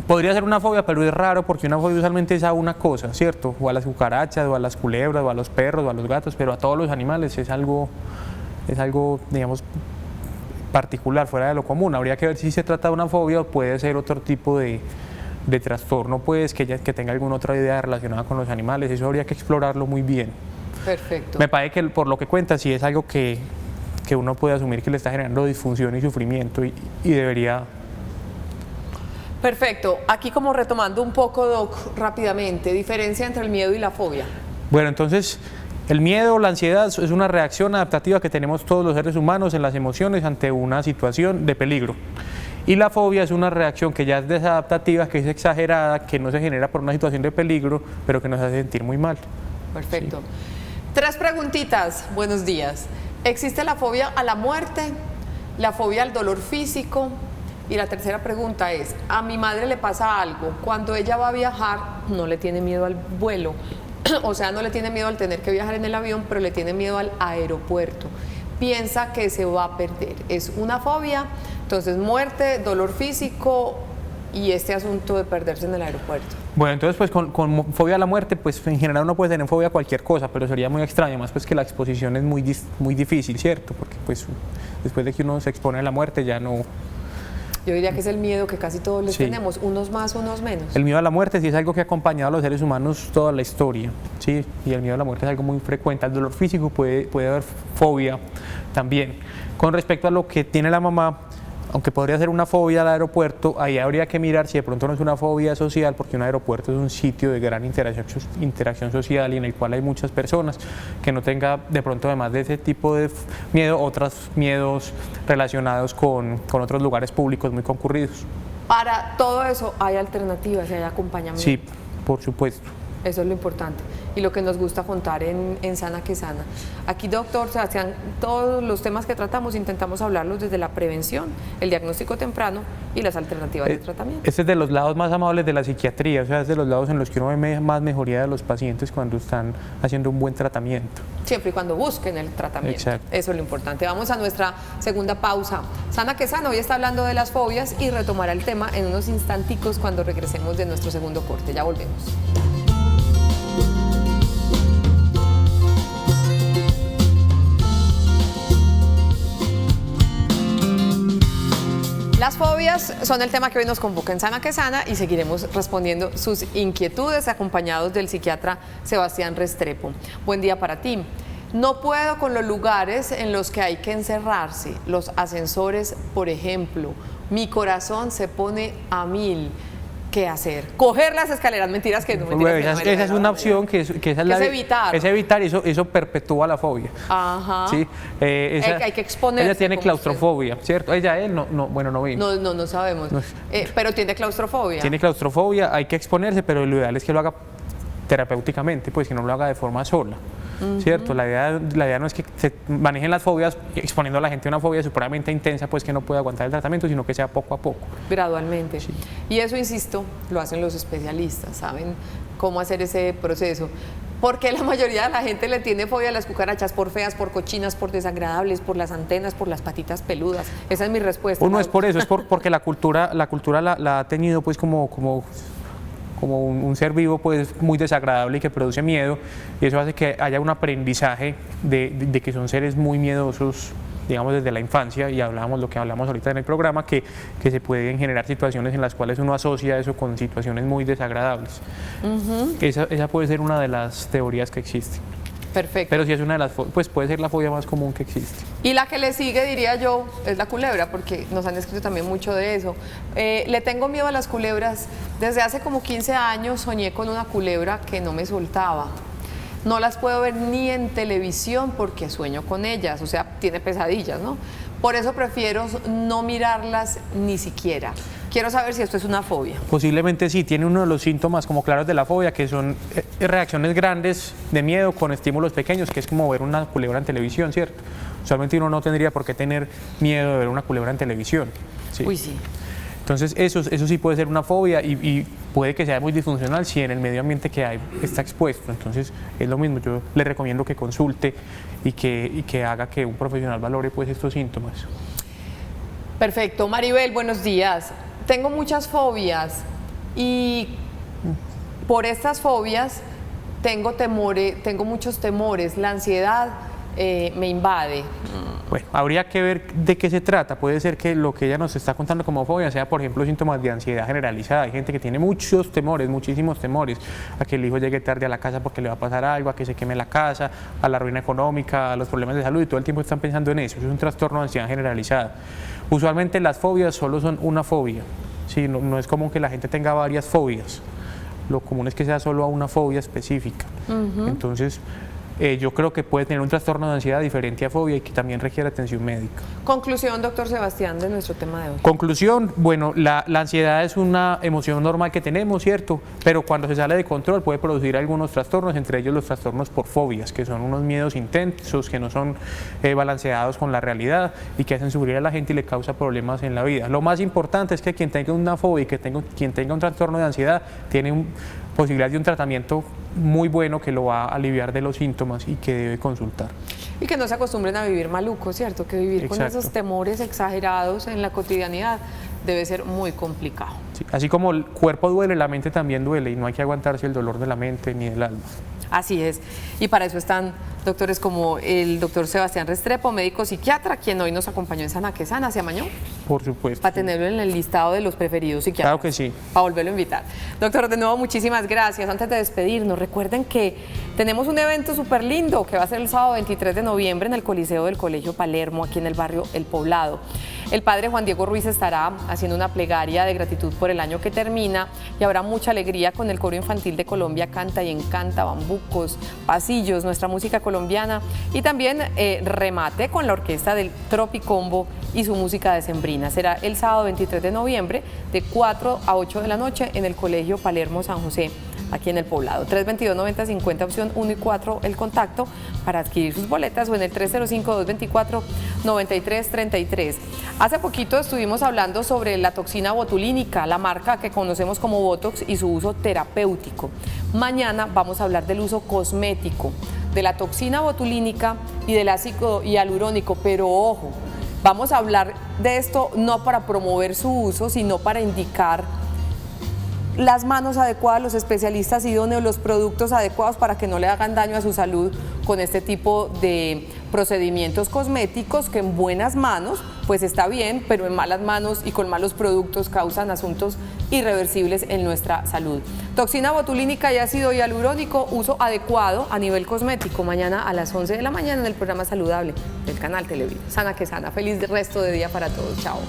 podría ser una fobia, pero es raro porque una fobia usualmente es a una cosa, ¿cierto? O a las cucarachas, o a las culebras, o a los perros, o a los gatos, pero a todos los animales es algo digamos, particular, fuera de lo común. Habría que ver si se trata de una fobia o puede ser otro tipo de trastorno, pues que tenga alguna otra idea relacionada con los animales. Eso habría que explorarlo muy bien. Perfecto. Me parece que por lo que cuenta sí es algo que uno puede asumir que le está generando disfunción y sufrimiento y debería... Perfecto. Aquí como retomando un poco, Doc, rápidamente, diferencia entre el miedo y la fobia. Bueno, entonces... El miedo o la ansiedad es una reacción adaptativa que tenemos todos los seres humanos en las emociones ante una situación de peligro. Y la fobia es una reacción que ya es desadaptativa, que es exagerada, que no se genera por una situación de peligro, pero que nos hace sentir muy mal. Perfecto. Sí. 3 preguntitas. Buenos días. ¿Existe la fobia a la muerte, la fobia al dolor físico? Y la tercera pregunta es, a mi madre le pasa algo, cuando ella va a viajar, no le tiene miedo al vuelo, o sea, no le tiene miedo al tener que viajar en el avión, pero le tiene miedo al aeropuerto. Piensa que se va a perder. Es una fobia, entonces muerte, dolor físico y este asunto de perderse en el aeropuerto. Bueno, entonces pues con fobia a la muerte, pues en general uno puede tener fobia a cualquier cosa, pero sería muy extraño, más pues que la exposición es muy difícil, ¿cierto? Porque pues después de que uno se expone a la muerte ya no... Yo diría que es el miedo que casi todos les tenemos, unos más, unos menos. El miedo a la muerte sí es algo que ha acompañado a los seres humanos toda la historia, ¿sí? Y el miedo a la muerte es algo muy frecuente. El dolor físico puede haber fobia también. Con respecto a lo que tiene la mamá, aunque podría ser una fobia al aeropuerto, ahí habría que mirar si de pronto no es una fobia social, porque un aeropuerto es un sitio de gran interacción social y en el cual hay muchas personas, que no tenga de pronto además de ese tipo de miedo, otros miedos relacionados con otros lugares públicos muy concurridos. Para todo eso hay alternativas y hay acompañamiento. Sí, por supuesto. Eso es lo importante y lo que nos gusta contar en Sana que Sana. Aquí, doctor Sebastián, todos los temas que tratamos intentamos hablarlos desde la prevención, el diagnóstico temprano y las alternativas de tratamiento. Este es de los lados más amables de la psiquiatría, o sea, es de los lados en los que uno ve más mejoría de los pacientes cuando están haciendo un buen tratamiento. Siempre y cuando busquen el tratamiento. Exacto. Eso es lo importante. Vamos a nuestra segunda pausa. Sana que Sana hoy está hablando de las fobias y retomará el tema en unos instanticos cuando regresemos de nuestro segundo corte. Ya volvemos. Las fobias son el tema que hoy nos convoca en Sana que Sana y seguiremos respondiendo sus inquietudes acompañados del psiquiatra Sebastián Restrepo. Buen día para ti. No puedo con los lugares en los que hay que encerrarse, los ascensores, por ejemplo. Mi corazón se pone a 1000. ¿Qué hacer? Coger las escaleras, mentiras que no. Bueno, esa es una opción que es evitar. Es evitar y eso perpetúa la fobia. Ajá. ¿Sí? Hay que exponerse. Ella tiene claustrofobia, ¿cierto? Él no vino. No sabemos. Pero tiene claustrofobia. Tiene claustrofobia, hay que exponerse, pero lo ideal es que lo haga terapéuticamente, pues que no lo haga de forma sola. ¿Cierto? La idea no es que se manejen las fobias exponiendo a la gente a una fobia supremamente intensa, pues que no puede aguantar el tratamiento, sino que sea poco a poco. Gradualmente. Sí. Y eso, insisto, lo hacen los especialistas, saben cómo hacer ese proceso. Porque la mayoría de la gente le tiene fobia a las cucarachas por feas, por cochinas, por desagradables, por las antenas, por las patitas peludas. Esa es mi respuesta. No es por eso, es porque la cultura la ha tenido pues como un ser vivo pues muy desagradable y que produce miedo, y eso hace que haya un aprendizaje de que son seres muy miedosos, digamos desde la infancia, y hablamos lo que hablamos ahorita en el programa, que se pueden generar situaciones en las cuales uno asocia eso con situaciones muy desagradables. Esa puede ser una de las teorías que existen. Perfecto. Pero si es una de las pues puede ser la fobia más común que existe. Y la que le sigue, diría yo, es la culebra, porque nos han escrito también mucho de eso. Le tengo miedo a las culebras. Desde hace como 15 años soñé con una culebra que no me soltaba. No las puedo ver ni en televisión porque sueño con ellas, o sea, tiene pesadillas, ¿no? Por eso prefiero no mirarlas ni siquiera. Quiero saber si esto es una fobia. Posiblemente sí, tiene uno de los síntomas como claros de la fobia, que son reacciones grandes de miedo con estímulos pequeños, que es como ver una culebra en televisión, ¿cierto? Usualmente uno no tendría por qué tener miedo de ver una culebra en televisión. ¿Sí? Uy, sí. Entonces eso sí puede ser una fobia y puede que sea muy disfuncional si en el medio ambiente que hay está expuesto. Entonces es lo mismo, yo le recomiendo que consulte y que haga que un profesional valore pues estos síntomas. Perfecto. Maribel, buenos días. Tengo muchas fobias y por estas fobias tengo muchos temores, la ansiedad me invade. Bueno, habría que ver de qué se trata. Puede ser que lo que ella nos está contando como fobia sea, por ejemplo, síntomas de ansiedad generalizada. Hay gente que tiene muchos temores, muchísimos temores, a que el hijo llegue tarde a la casa porque le va a pasar algo, a que se queme la casa, a la ruina económica, a los problemas de salud, y todo el tiempo están pensando en eso. Eso es un trastorno de ansiedad generalizada. Usualmente las fobias solo son una fobia. Sí, no es común que la gente tenga varias fobias. Lo común es que sea solo una fobia específica. Entonces, yo creo que puede tener un trastorno de ansiedad diferente a fobia y que también requiere atención médica. Conclusión, doctor Sebastián, de nuestro tema de hoy. Conclusión, bueno, la ansiedad es una emoción normal que tenemos, ¿cierto? Pero cuando se sale de control puede producir algunos trastornos, entre ellos los trastornos por fobias, que son unos miedos intensos, que no son balanceados con la realidad y que hacen sufrir a la gente y le causa problemas en la vida. Lo más importante es que quien tenga una fobia y quien tenga un trastorno de ansiedad tiene posibilidad de un tratamiento muy bueno que lo va a aliviar de los síntomas y que debe consultar. Y que no se acostumbren a vivir maluco, ¿cierto? Que vivir con esos temores exagerados en la cotidianidad debe ser muy complicado. Sí, así como el cuerpo duele, la mente también duele y no hay que aguantarse el dolor de la mente ni del alma. Así es, y para eso están doctores como el doctor Sebastián Restrepo, médico psiquiatra, quien hoy nos acompañó en Sana que Sana. ¿Se amañó? Por supuesto. Para tenerlo en el listado de los preferidos psiquiatras. Claro que sí. Para volverlo a invitar. Doctor, de nuevo, muchísimas gracias. Antes de despedirnos, recuerden que tenemos un evento súper lindo que va a ser el sábado 23 de noviembre en el Coliseo del Colegio Palermo, aquí en el barrio El Poblado. El padre Juan Diego Ruiz estará haciendo una plegaria de gratitud por el año que termina y habrá mucha alegría con el coro infantil de Colombia Canta y Encanta, bambucos, pasillos, nuestra música colombiana y también remate con la orquesta del Tropicombo y su música decembrina. Será el sábado 23 de noviembre de 4 a 8 de la noche en el Colegio Palermo San José, aquí en El Poblado. 322-9050, opción 1 y 4, el contacto para adquirir sus boletas, o en el 305-224-9333. Hace poquito estuvimos hablando sobre la toxina botulínica, la marca que conocemos como Botox, y su uso terapéutico. Mañana vamos a hablar del uso cosmético, de la toxina botulínica y del ácido hialurónico, pero ojo, vamos a hablar de esto no para promover su uso, sino para indicar las manos adecuadas, los especialistas idóneos, los productos adecuados para que no le hagan daño a su salud con este tipo de procedimientos cosméticos que en buenas manos pues está bien, pero en malas manos y con malos productos causan asuntos irreversibles en nuestra salud. Toxina botulínica y ácido hialurónico, uso adecuado a nivel cosmético. Mañana a las 11 de la mañana en el programa Saludable del canal Televida. Sana que sana. Feliz resto de día para todos. Chao.